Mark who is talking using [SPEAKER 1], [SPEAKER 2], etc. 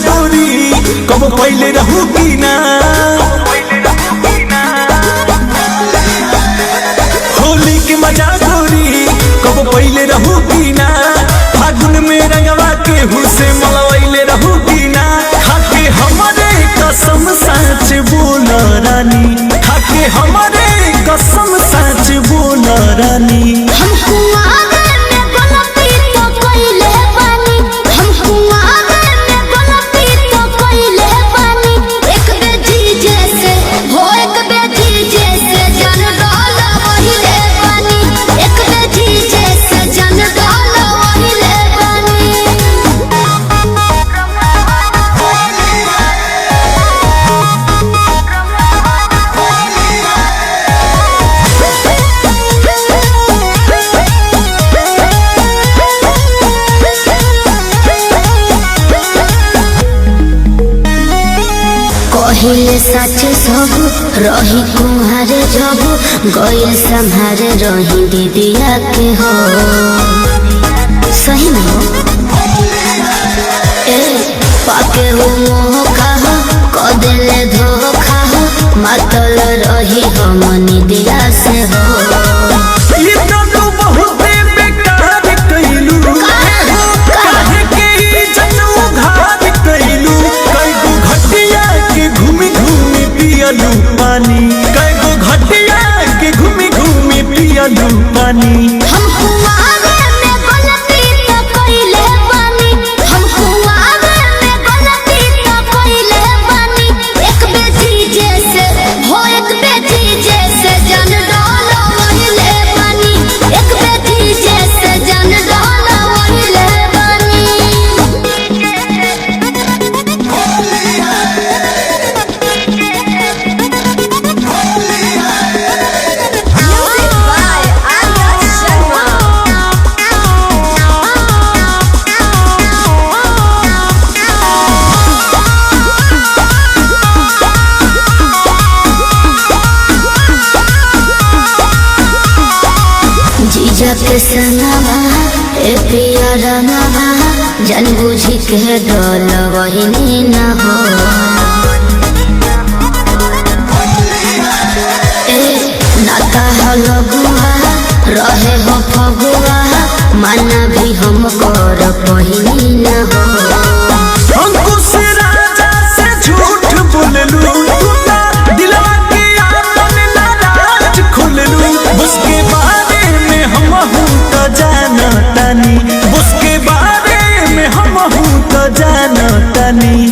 [SPEAKER 1] गोरी कब पहले रहू की ना, होली के मजा गोरी कब पहले रहू की ना, फागुन में रंगवा के हुसे मलवैले रहू की ना, खाके हमारे कसम सच बोल रानी, खाके हमारे कसम सच बोल रानी।
[SPEAKER 2] पहिले सच सब रही कुम्हारे जब गए संहारे रही दीदिया के हो सही में हो पाके हो मोह कहा कदेले धोखा हो मतल रही हम निदिया से हो
[SPEAKER 1] पानी कईगो घटिया के घूमी घूमी पियलू पानी।
[SPEAKER 2] के सनवा ए पिया रंगवा जन बुझी के डोल वही न हो नाता हो लगुआ रहे हो फगुआ माना भी हम कर पहिनी न हो
[SPEAKER 1] अंकुश राजा से झूठ बोललू दिलवा के आपन नाराज खोललू उसके बारे में हम तो जानतानी, उसके बारे में हम तो जानतानी।